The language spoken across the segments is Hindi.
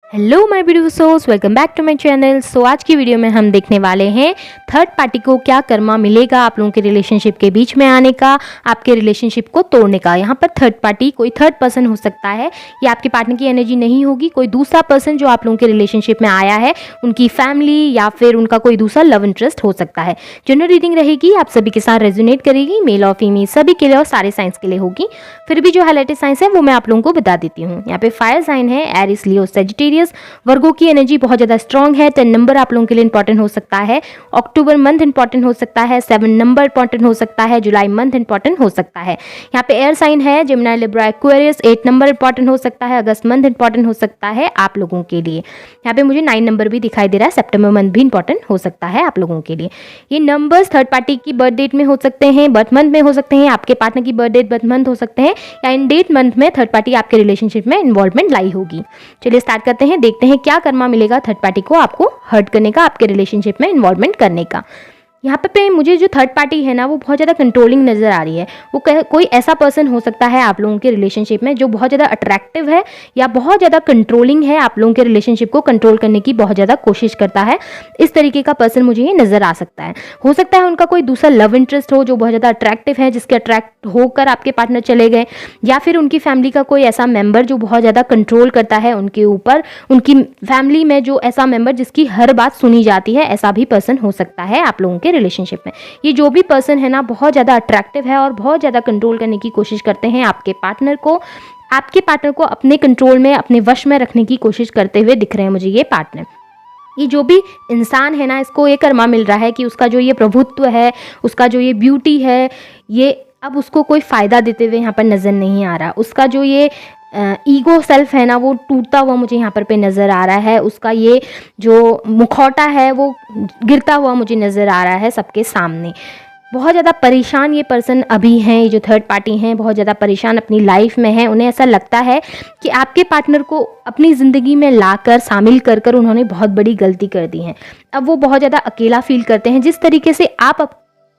Hello my beautiful souls, welcome back to my channel. So आज की वीडियो में हम देखने वाले हैं थर्ड पार्टी को क्या कर्मा मिलेगा आप लोगों के रिलेशनशिप के बीच में आने का, आपके रिलेशनशिप को तोड़ने का। यहाँ पर थर्ड पार्टी कोई थर्ड पर्सन हो सकता है, या आपके पार्टनर की एनर्जी नहीं होगी, कोई दूसरा पर्सन जो आप लोगों के रिलेशनशिप में आया है, उनकी फैमिली या फिर उनका कोई दूसरा लव इंटरेस्ट हो सकता है। जनरल रीडिंग रहेगी, आप सभी के साथ रेजोनेट करेगी, मेल और फीमेल सभी के लिए और सारे साइंस के लिए होगी। फिर भी जो हाईलाइटेड साइंस है वो मैं आप लोगों को बता देती हूँ। यहाँ पे फायर साइन है एरिस, लियो, सेजिटेरियस। वर्गो की एनर्जी बहुत ज़्यादा स्ट्रॉन्ग है। 10 नंबर आप लोगों के लिए इंपॉर्टेंट हो सकता है। अक्टूबर मंथ इंपॉर्टेंट हो सकता है। 7 नंबर इंपॉर्टेंट हो सकता है। जुलाई मंथ इंपॉर्टेंट हो सकता है। यहाँ पे एयर साइन है Gemini, Libra, Aquarius. 8 number important हो सकता है। अगस्त मंथ इंपॉर्टेंट हो सकता है आप लोगों के लिए। यहाँ पे मुझे 9 नंबर भी दिखाई दे रहा है। सितंबर मंथ भी इंपॉर्टेंट हो सकता है आप लोगों के लिए। ये नंबर्स थर्ड पार्टी की बर्थ डेट में हो सकते हैं, बर्थ मंथ में हो सकते हैं, आपके पार्टनर की बर्थ डेट बर्थ मंथ हो सकते हैं, या इन डेट मंथ में थर्ड पार्टी आपके रिलेशनशिप में इन्वॉल्वमेंट लाई होगी। चलिए स्टार्ट करते हैं, देखते हैं क्या कर्मा मिलेगा थर्ड पार्टी को आपको हर्ट करने का, आपके रिलेशनशिप में इन्वॉल्वमेंट करने का। यहाँ पे मुझे जो थर्ड पार्टी है ना वो बहुत ज़्यादा कंट्रोलिंग नज़र आ रही है। वो कोई ऐसा पर्सन हो सकता है आप लोगों के रिलेशनशिप में जो बहुत ज़्यादा अट्रैक्टिव है या बहुत ज़्यादा कंट्रोलिंग है, आप लोगों के रिलेशनशिप को कंट्रोल करने की बहुत ज़्यादा कोशिश करता है। इस तरीके का पर्सन मुझे ये नज़र आ सकता है। हो सकता है उनका कोई दूसरा लव इंटरेस्ट हो जो बहुत ज़्यादा अट्रैक्टिव है, जिसके अट्रैक्ट होकर आपके पार्टनर चले गए, या फिर उनकी फैमिली का कोई ऐसा मेंबर जो बहुत ज़्यादा कंट्रोल करता है उनके ऊपर, उनकी फैमिली में जो ऐसा मेंबर जिसकी हर बात सुनी जाती है, ऐसा भी पर्सन हो सकता है आप लोगों के रिलेशनशिप में। ये जो भी पर्सन है ना बहुत ज़्यादा अट्रैक्टिव है और बहुत ज़्यादा कंट्रोल करने की कोशिश करते हैं आपके पार्टनर को अपने कंट्रोल में, अपने वश में रखने की कोशिश करते हुए दिख रहे हैं मुझे ये पार्टनर। ये जो भी इंसान है ना, इसको ये कर्मा मिल रहा है कि उसका जो ये प्रभुत्व है, उसका जो ये ब्यूटी है, ये अब उसको कोई फ़ायदा देते हुए यहाँ पर नज़र नहीं आ रहा। उसका जो ये ईगो सेल्फ है ना वो टूटता हुआ मुझे यहाँ पर पे नज़र आ रहा है। उसका ये जो मुखौटा है वो गिरता हुआ मुझे नज़र आ रहा है सबके सामने। बहुत ज़्यादा परेशान ये पर्सन अभी हैं, ये जो थर्ड पार्टी हैं बहुत ज़्यादा परेशान अपनी लाइफ में हैं। उन्हें ऐसा लगता है कि आपके पार्टनर को अपनी ज़िंदगी में लाकर शामिल कर उन्होंने बहुत बड़ी गलती कर दी है। अब वो बहुत ज़्यादा अकेला फील करते हैं। जिस तरीके से आप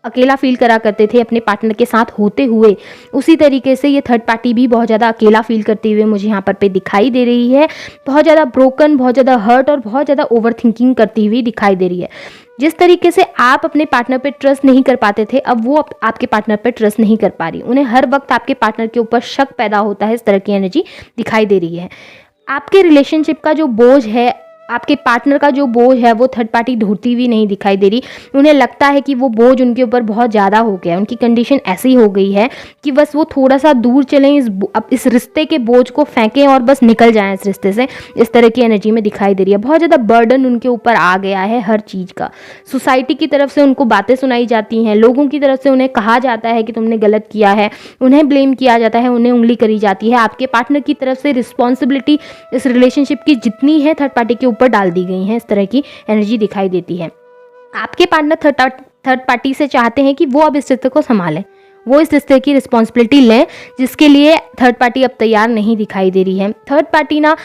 अकेला फील करा करते थे अपने पार्टनर के साथ होते हुए, उसी तरीके से ये थर्ड पार्टी भी बहुत ज़्यादा अकेला फील करते हुए मुझे यहाँ पर दिखाई दे रही है। बहुत ज़्यादा ब्रोकन, बहुत ज़्यादा हर्ट और बहुत ज़्यादा ओवर थिंकिंग करती हुई दिखाई दे रही है। जिस तरीके से आप अपने पार्टनर पे ट्रस्ट नहीं कर पाते थे, अब वो आपके पार्टनर पे ट्रस्ट नहीं कर पा रही। उन्हें हर वक्त आपके पार्टनर के ऊपर शक पैदा होता है। इस तरह की एनर्जी दिखाई दे रही है। आपके रिलेशनशिप का जो बोझ है, आपके पार्टनर का जो बोझ है, वो थर्ड पार्टी ढोती हुई नहीं दिखाई दे रही। उन्हें लगता है कि वो बोझ उनके ऊपर बहुत ज़्यादा हो गया है। उनकी कंडीशन ऐसी हो गई है कि बस वो थोड़ा सा दूर चलें, इस रिश्ते के बोझ को फेंकें और बस निकल जाएं इस रिश्ते से। इस तरह की एनर्जी में दिखाई दे रही है। बहुत ज़्यादा बर्डन उनके ऊपर आ गया है हर चीज़ का। सोसाइटी की तरफ से उनको बातें सुनाई जाती हैं, लोगों की तरफ से उन्हें कहा जाता है कि तुमने गलत किया है, उन्हें ब्लेम किया जाता है, उन्हें उंगली करी जाती है। आपके पार्टनर की तरफ से रिस्पॉन्सिबिलिटी इस रिलेशनशिप की जितनी है थर्ड पार्टी के ऊपर डाल दी गई हैं। इस तरह की एनर्जी दिखाई देती है। आपके पार्टनर थर्ड पार्टी से चाहते हैं कि वो अब इस रिश्ते को संभालें, वो इस रिश्ते की रिस्पॉन्सिबिलिटी लें, जिसके लिए थर्ड पार्टी अब तैयार नहीं दिखाई दे रही है। थर्ड पार्टी ना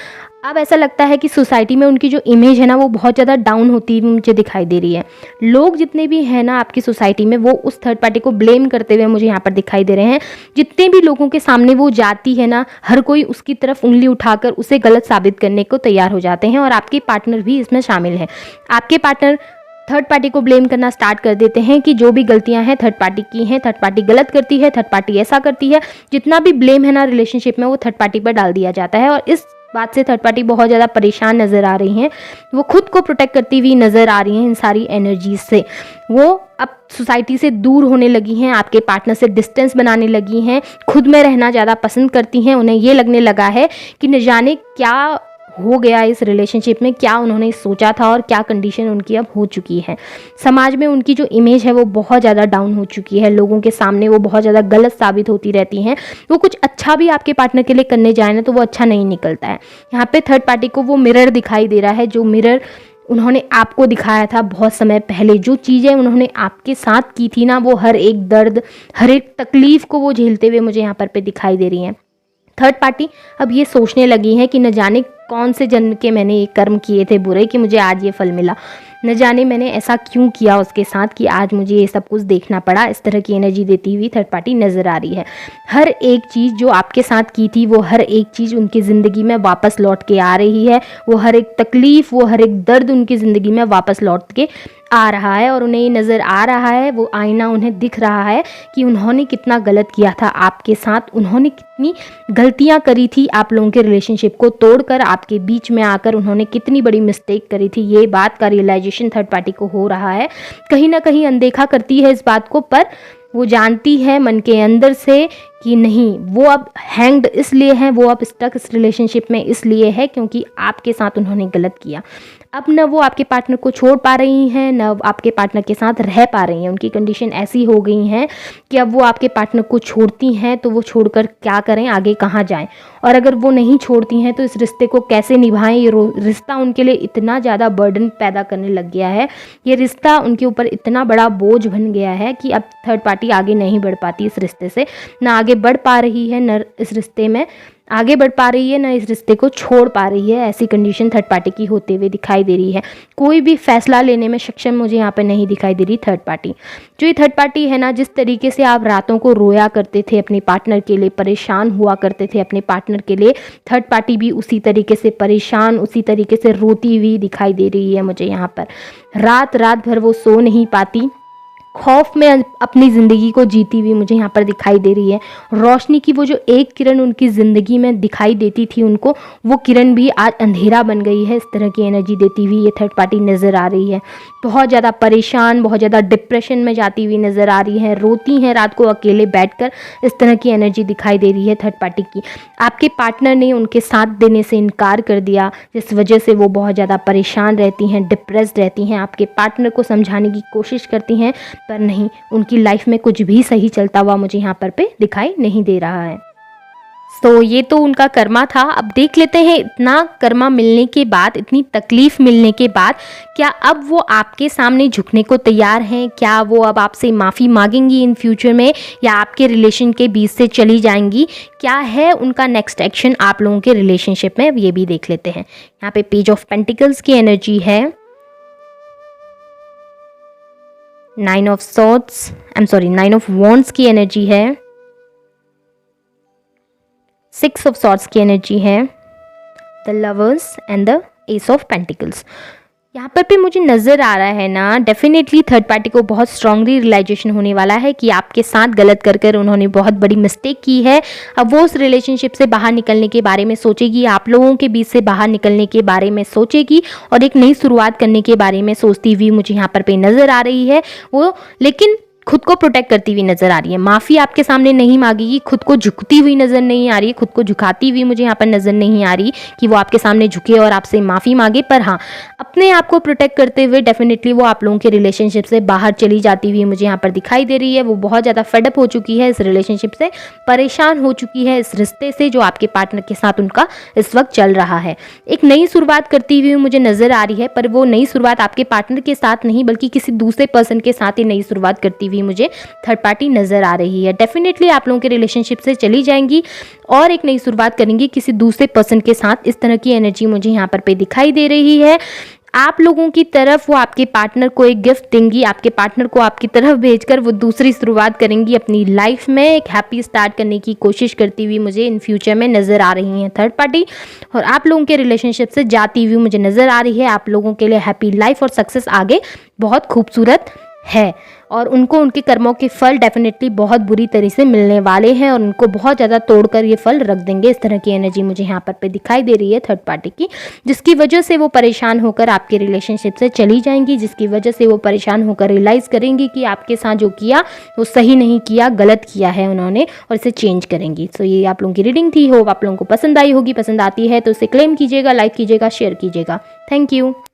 अब ऐसा लगता है कि सोसाइटी में उनकी जो इमेज है ना वो बहुत ज़्यादा डाउन होती हुई मुझे दिखाई दे रही है। लोग जितने भी हैं ना आपकी सोसाइटी में, वो उस थर्ड पार्टी को ब्लेम करते हुए मुझे यहाँ पर दिखाई दे रहे हैं। जितने भी लोगों के सामने वो जाती है ना, हर कोई उसकी तरफ उंगली उठाकर उसे गलत साबित करने को तैयार हो जाते हैं, और आपके पार्टनर भी इसमें शामिल है। आपके पार्टनर थर्ड पार्टी को ब्लेम करना स्टार्ट कर देते हैं कि जो भी गलतियां हैं थर्ड पार्टी की हैं, थर्ड पार्टी गलत करती है, थर्ड पार्टी ऐसा करती है। जितना भी ब्लेम है ना रिलेशनशिप में वो थर्ड पार्टी पर डाल दिया जाता है, और इस बात से थर्ड पार्टी बहुत ज़्यादा परेशान नज़र आ रही हैं। वो खुद को प्रोटेक्ट करती हुई नज़र आ रही हैं इन सारी एनर्जीज से। वो अब सोसाइटी से दूर होने लगी हैं, आपके पार्टनर से डिस्टेंस बनाने लगी हैं, खुद में रहना ज़्यादा पसंद करती हैं। उन्हें ये लगने लगा है कि न जाने क्या हो गया इस रिलेशनशिप में, क्या उन्होंने सोचा था और क्या कंडीशन उनकी अब हो चुकी है। समाज में उनकी जो इमेज है वो बहुत ज़्यादा डाउन हो चुकी है। लोगों के सामने वो बहुत ज़्यादा गलत साबित होती रहती हैं। वो कुछ अच्छा भी आपके पार्टनर के लिए करने जाए ना तो वो अच्छा नहीं निकलता है। यहाँ पे थर्ड पार्टी को वो मिरर दिखाई दे रहा है, जो मिरर उन्होंने आपको दिखाया था बहुत समय पहले। जो चीज़ें उन्होंने आपके साथ की थी ना, वो हर एक दर्द, हर एक तकलीफ़ को वो झेलते हुए मुझे यहाँ पर दिखाई दे रही हैं। थर्ड पार्टी अब ये सोचने लगी है कि न जाने कौन से जन्म के मैंने ये कर्म किए थे बुरे कि मुझे आज ये फल मिला। न जाने मैंने ऐसा क्यों किया उसके साथ कि आज मुझे ये सब कुछ देखना पड़ा। इस तरह की एनर्जी देती हुई थर्ड पार्टी नज़र आ रही है। हर एक चीज़ जो आपके साथ की थी वो हर एक चीज़ उनकी ज़िंदगी में वापस लौट के आ रही है। वो हर एक तकलीफ़, वो हर एक दर्द उनकी ज़िंदगी में वापस लौट के आ रहा है और उन्हें ये नज़र आ रहा है, वो आईना उन्हें दिख रहा है कि उन्होंने कितना गलत किया था आपके साथ, उन्होंने कितनी गलतियां करी थी आप लोगों के रिलेशनशिप को तोड़कर, आपके बीच में आकर उन्होंने कितनी बड़ी मिस्टेक करी थी। ये बात का रियलाइजेशन थर्ड पार्टी को हो रहा है। कहीं ना कहीं अनदेखा करती है इस बात को, पर वो जानती है मन के अंदर से कि नहीं, वो अब हैंग्ड इसलिए हैं, वो अब स्टक इस रिलेशनशिप में इसलिए है क्योंकि आपके साथ उन्होंने गलत किया। अब न वो आपके पार्टनर को छोड़ पा रही हैं, न आपके पार्टनर के साथ रह पा रही हैं। उनकी कंडीशन ऐसी हो गई है कि अब वो आपके पार्टनर को छोड़ती हैं तो वो छोड़कर क्या करें, आगे कहाँ जाएं। और अगर वो नहीं छोड़ती हैं तो इस रिश्ते को कैसे निभाएं। ये रिश्ता उनके लिए इतना ज़्यादा बर्डन पैदा करने लग गया है, ये रिश्ता उनके ऊपर इतना बड़ा बोझ बन गया है कि अब थर्ड पार्टी आगे नहीं बढ़ पाती इस रिश्ते से, ना आगे बढ़ पा रही है, न इस रिश्ते में आगे बढ़ पा रही है, ना इस रिश्ते को छोड़ पा रही है। ऐसी कंडीशन थर्ड पार्टी की होते हुए दिखाई दे रही है। कोई भी फैसला लेने में सक्षम मुझे यहाँ पे नहीं दिखाई दे रही थर्ड पार्टी। जो ये थर्ड पार्टी है ना, जिस तरीके से आप रातों को रोया करते थे अपने पार्टनर के लिए, परेशान हुआ करते थे अपने पार्टनर के लिए, थर्ड पार्टी भी उसी तरीके से परेशान, उसी तरीके से रोती हुई दिखाई दे रही है मुझे यहाँ पर। रात रात भर वो सो नहीं पाती, खौफ में अपनी ज़िंदगी को जीती हुई मुझे यहाँ पर दिखाई दे रही है। रोशनी की वो जो एक किरण उनकी ज़िंदगी में दिखाई देती थी उनको, वो किरण भी आज अंधेरा बन गई है। इस तरह की एनर्जी देती हुई ये थर्ड पार्टी नज़र आ रही है। बहुत ज़्यादा परेशान, बहुत ज़्यादा डिप्रेशन में जाती हुई नज़र आ रही है, रोती हैं रात को अकेले बैठकर। इस तरह की एनर्जी दिखाई दे रही है थर्ड पार्टी की। आपके पार्टनर ने उनके साथ देने से इनकार कर दिया, जिस वजह से वो बहुत ज़्यादा परेशान रहती हैं, डिप्रेस्ड रहती हैं। आपके पार्टनर को समझाने की कोशिश करती हैं पर नहीं, उनकी लाइफ में कुछ भी सही चलता हुआ मुझे यहाँ पर पे दिखाई नहीं दे रहा है। तो ये तो उनका कर्मा था। अब देख लेते हैं, इतना कर्मा मिलने के बाद, इतनी तकलीफ मिलने के बाद, क्या अब वो आपके सामने झुकने को तैयार हैं? क्या वो अब आपसे माफ़ी मांगेंगी इन फ्यूचर में, या आपके रिलेशन के बीच से चली जाएंगी? क्या है उनका नेक्स्ट एक्शन आप लोगों के रिलेशनशिप में, ये भी देख लेते हैं। यहाँ पे पेज ऑफ पेंटिकल्स की एनर्जी है, 9 ऑफ सॉर्ड्स, 9 ऑफ वॉन्ड्स की एनर्जी है, 6 ऑफ सॉर्ड्स की एनर्जी है, the lovers and the S of pentacles. यहाँ पर भी मुझे नज़र आ रहा है ना, डेफिनेटली थर्ड पार्टी को बहुत स्ट्रांगली रियलाइजेशन होने वाला है कि आपके साथ गलत कर उन्होंने बहुत बड़ी मिस्टेक की है। अब वो उस रिलेशनशिप से बाहर निकलने के बारे में सोचेगी, आप लोगों के बीच से बाहर निकलने के बारे में सोचेगी और एक नई शुरुआत करने के बारे में सोचती हुई मुझे यहाँ पर पे नज़र आ रही है वो, लेकिन खुद को प्रोटेक्ट करती हुई नजर आ रही है। माफ़ी आपके सामने नहीं मांगेगी, खुद को झुकती हुई नज़र नहीं आ रही है, खुद को झुकाती हुई मुझे यहाँ पर नज़र नहीं आ रही कि वो आपके सामने झुके और आपसे माफ़ी मांगे। पर हाँ, अपने आप को प्रोटेक्ट करते हुए डेफिनेटली वो आप लोगों के रिलेशनशिप से बाहर चली जाती हुई मुझे यहाँ पर दिखाई दे रही है। वो बहुत ज़्यादा फेडअप हो चुकी है इस रिलेशनशिप से, परेशान हो चुकी है इस रिश्ते से जो आपके पार्टनर के साथ उनका इस वक्त चल रहा है। एक नई शुरुआत करती हुई मुझे नज़र आ रही है, पर वो नई शुरुआत आपके पार्टनर के साथ नहीं बल्कि किसी दूसरे पर्सन के साथ ही नई शुरुआत करती हुई मुझे थर्ड पार्टी नजर आ रही है। डेफिनेटली आप लोगों के रिलेशनशिप से चली जाएंगी और एक नई शुरुआत करेंगी किसी दूसरे पर्सन के साथ। इस तरह की एनर्जी मुझे यहाँ पर पे दिखाई दे रही है। आप लोगों की तरफ वो आपके पार्टनर को एक गिफ्ट देंगी, आपके पार्टनर को आपकी तरफ भेजकर वो दूसरी शुरुआत करेंगी अपनी लाइफ में, एक हैप्पी स्टार्ट करने की कोशिश करती हुई मुझे इन फ्यूचर में नज़र आ रही हैं थर्ड पार्टी। और आप लोगों के रिलेशनशिप से जाती हुई मुझे नज़र आ रही है। आप लोगों के लिए हैप्पी लाइफ और सक्सेस आगे बहुत खूबसूरत है और उनको उनके कर्मों के फल डेफिनेटली बहुत बुरी तरह से मिलने वाले हैं और उनको बहुत ज़्यादा तोड़कर ये फल रख देंगे। इस तरह की एनर्जी मुझे यहाँ पर पे दिखाई दे रही है थर्ड पार्टी की, जिसकी वजह से वो परेशान होकर आपके रिलेशनशिप से चली जाएंगी, जिसकी वजह से वो परेशान होकर रियलाइज़ करेंगी कि आपके साथ जो किया वो सही नहीं किया, गलत किया है उन्होंने और इसे चेंज करेंगी। सो ये आप लोगों की रीडिंग थी, होप आप लोगों को पसंद आई होगी। पसंद आती है तो इसे क्लेम कीजिएगा, लाइक कीजिएगा, शेयर कीजिएगा। Thank you.